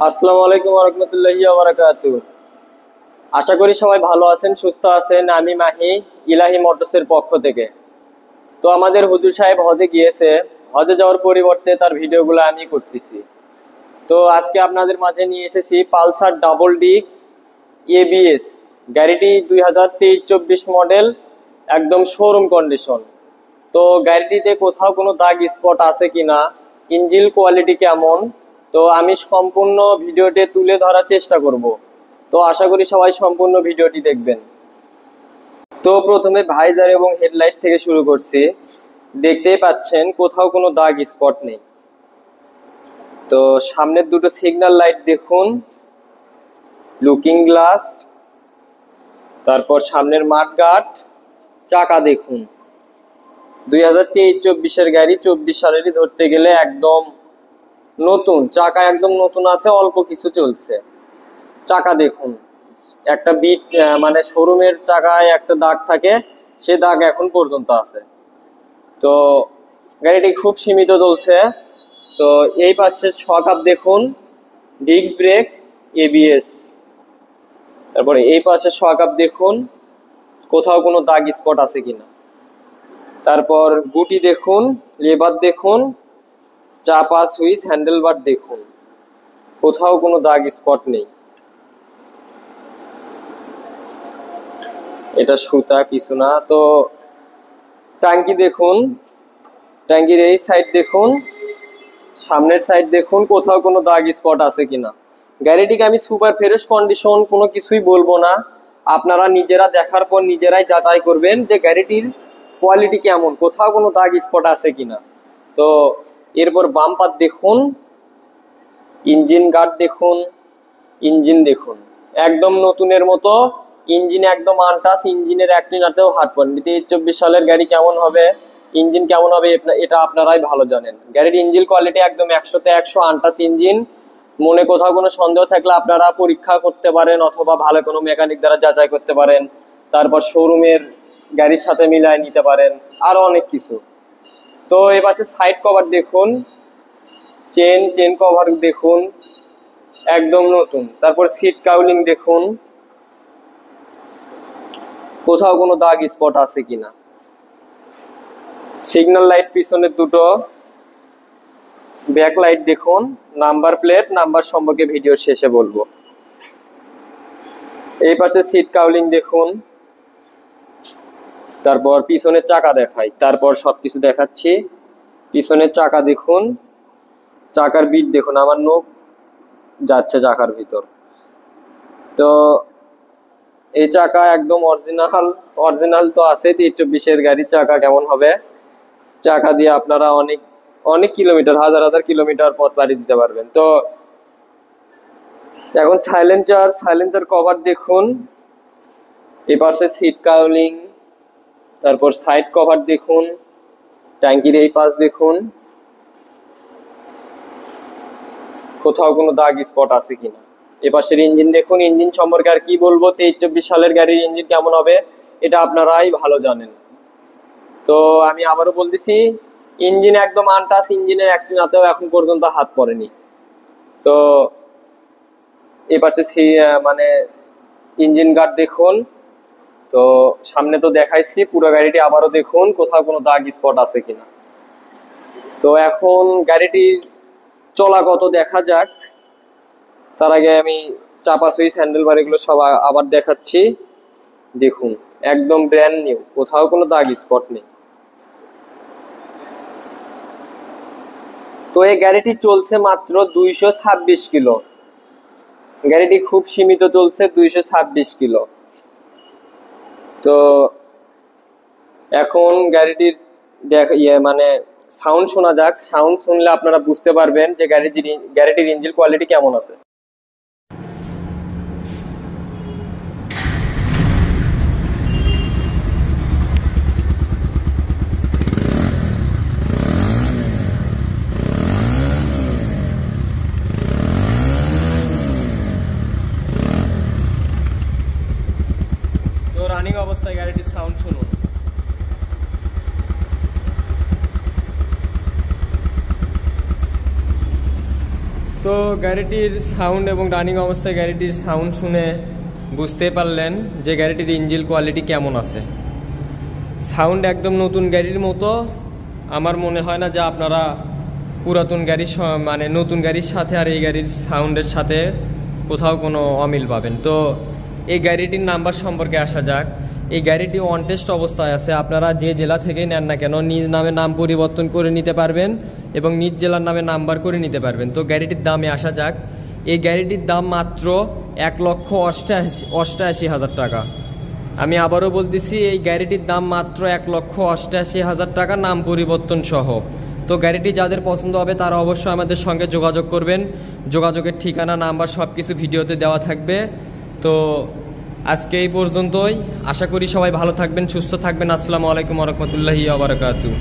আসসালামু আলাইকুম ওয়া রাহমাতুল্লাহি ওয়া বারাকাতুহু। আশা করি সবাই ভালো আছেন, সুস্থ আছেন। আমি মাহি, ইলাহি মোটরসের পক্ষ থেকে। তো আমাদের হুজুর সাহেব হজে গিয়েছে, হজে যাওয়ার পরিবর্তে তার ভিডিওগুলো আমি করতেছি। তো আজকে আপনাদের মাঝে নিয়ে এসেছি পালসার ডাবল ডিস্ক এবিএস গাড়িটি 2023-24 মডেল, একদম শোরুম কন্ডিশন। তো গাড়িটিতে কোথাও কোনো দাগ স্পট আছে কিনা, ইঞ্জিন কোয়ালিটি কেমন, তো আমি সম্পূর্ণ ভিডিওটি তুলে ধরার চেষ্টা করব। তো আশা করি সবাই সম্পূর্ণ ভিডিওটি দেখবেন। তো প্রথমে ভাইজার এবং হেডলাইট থেকে শুরু করছি। দেখতেই পাচ্ছেন কোথাও কোনো দাগ স্পট নেই। তো সামনের দুটো সিগন্যাল লাইট দেখুন, লুকিং গ্লাস, তারপর সামনের মাঠগার্ড, চাকা দেখুন। 2023-24 গাড়ি, 24 সালেরই ধরতে গেলে একদম নতুন। চাকা একদম নতুন আছে, অল্প কিছু চলছে। চাকা দেখুন, একটা বিট মানে শোরুমের চাকায় একটা দাগ থাকে, সে দাগ এখন পর্যন্ত আছে। তো গাড়িটি খুব সীমিত চলছে। তো এই পাশের শক আপ দেখুন, ডিস্ক ব্রেক, এবিএস। তারপরে এই পাশের শক আপ দেখুন, কোথাও কোনো দাগ স্পট আছে কিনা। তারপর গুটি দেখুন, লেবার দেখুন, চাপা সুইচ, হ্যান্ডেলবার দেখুন, কোথাও কোনো দাগ স্পট নেই। এটা সুতা, কিছু না। তো ট্যাঙ্কি দেখুন, ট্যাঙ্কির এই সাইড দেখুন, সামনের সাইড দেখুন, কোথাও কোনো দাগ স্পট আছে কিনা। গাড়িটিকে আমি সুপার ফ্রেশ কন্ডিশন কোনো কিছুই বলবো না, আপনারা নিজেরা দেখার পর নিজেরাই যাচাই করবেন যে গাড়িটির কোয়ালিটি কেমন, কোথাও কোনো দাগ স্পট আছে কিনা। তো এরপর বাম্পার দেখুন, ইঞ্জিন গার্ড দেখুন, ইঞ্জিন দেখুন, একদম নতুনের মতো। ইঞ্জিন একদম আনটাচ, ইঞ্জিনের একটিনাতেও হাত পড়েনি। 23-24 সালের গাড়ি কেমন হবে, ইঞ্জিন কেমন হবে, এটা আপনারাই ভালো জানেন। গাড়ির ইঞ্জিন কোয়ালিটি একদম 100-তে 100 আনটাচ ইঞ্জিন। মনে কোথাও কোনো সন্দেহ থাকলে আপনারা পরীক্ষা করতে পারেন, অথবা ভালো কোনো মেকানিক দ্বারা যাচাই করতে পারেন। তারপর শোরুমের গাড়ির সাথে মিলাই নিতে পারেন, আরো অনেক কিছু। তো এই পাশে সাইড কভার দেখুন, চেন কভার দেখুন, একদম নতুন। তারপর সিট কাউলিং দেখুন, কোথাও কোনো দাগ স্পট আছে কিনা। সিগন্যাল লাইট পিছনের দুটো, ব্যাক লাইট দেখুন, নাম্বার প্লেট, নাম্বার সম্পর্কে ভিডিও শেষে বলবো। এই পাশে সিট কাউলিং দেখুন। তারপর পিছনের চাকা দেখাই, তারপর সবকিছু দেখাচ্ছি। পিছনের চাকা দেখুন, চাকার বিট দেখুন, আমার নখ যাচ্ছে চাকার ভিতর। তো এই চাকা একদম অরিজিনাল তো আছে। 23-24 গাড়ির চাকা কেমন হবে, চাকা দিয়ে আপনারা অনেক অনেক কিলোমিটার, হাজার কিলোমিটার পথ পাড়ি দিতে পারবেন। তো এখন সাইলেন্সার কভার দেখুন, এই পাশে সিট কাউলিং, তারপর সাইড কভার দেখুন, ট্যাঙ্কির এই পাশ দেখুন, কোথাও কোনো দাগ স্পট আছে কিনা। এপাশের ইঞ্জিন দেখুন, ইঞ্জিন সম্পর্কে আর কি বলবো, 23-24 সালের গাড়ির ইঞ্জিন কেমন হবে এটা আপনারাই ভালো জানেন। তো আমি আবারও বলতেছি, ইঞ্জিন একদম আনটাচ, ইঞ্জিনের একটি নাতেও এখন পর্যন্ত হাত পড়েনি। তো এপাশে মানে ইঞ্জিন গার্ড দেখুন। তো সামনে তো দেখাইছি, পুরো গাড়িটি আবারও দেখুন, কোথাও কোনো দাগ স্পট আছে কিনা। তো এখন গাড়িটি চলাগত দেখা যাক। তার আগে আমি চাপা সুইচ, হ্যান্ডেলবার এগুলো সব আবার দেখাচ্ছি। দেখুন, একদম ব্র্যান্ড নিউ, কোথাও কোনো দাগ স্পট নেই। তো এই গাড়িটি চলছে মাত্র 226 কিলো। গাড়িটি খুব সীমিত চলছে, 226 কিলো। তো এখন গাড়িটির মানে সাউন্ড শোনা যাক। সাউন্ড শুনলে আপনারা বুঝতে পারবেন যে গাড়িটির ইঞ্জিন কোয়ালিটি কেমন আছে। তো রানিং অবস্থায় গাড়িটির সাউন্ড শুনুন। তো তো গাড়িটির সাউন্ড এবং রানিং অবস্থায় গাড়িটির সাউন্ড শুনে বুঝতে পারলেন যে গাড়িটির ইঞ্জিন কোয়ালিটি কেমন আছে। সাউন্ড একদম নতুন গাড়ির মতো। আমার মনে হয় না যে আপনারা পুরাতন গাড়ির মানে নতুন গাড়ির সাথে আর এই গাড়ির সাউন্ডের সাথে কোথাও কোনো অমিল পাবেন। তো এই গাড়িটির নাম্বার সম্পর্কে আসা যাক। এই গাড়িটি অন টেস্ট অবস্থায় আছে। আপনারা যে জেলা থেকেই নেন না কেন নিজ নামে নাম পরিবর্তন করে নিতে পারবেন এবং নিজ জেলার নামে নাম্বার করে নিতে পারবেন। তো গাড়িটির দামে আসা যাক। এই গাড়িটির দাম মাত্র 1,88,000 টাকা। আমি আবারও বলতেছি, এই গাড়িটির দাম মাত্র 1,88,000 টাকা, নাম পরিবর্তন সহ। তো গাড়িটি যাদের পছন্দ হবে তারা অবশ্যই আমাদের সঙ্গে যোগাযোগ করবেন। যোগাযোগের ঠিকানা, নাম্বার সব কিছু ভিডিওতে দেওয়া থাকবে। তো আজকে এই পর্যন্তই। আশা করি সবাই ভালো থাকবেন, সুস্থ থাকবেন। আসসালামু আলাইকুম ওয়া রাহমাতুল্লাহি ওয়া বারাকাতুহু।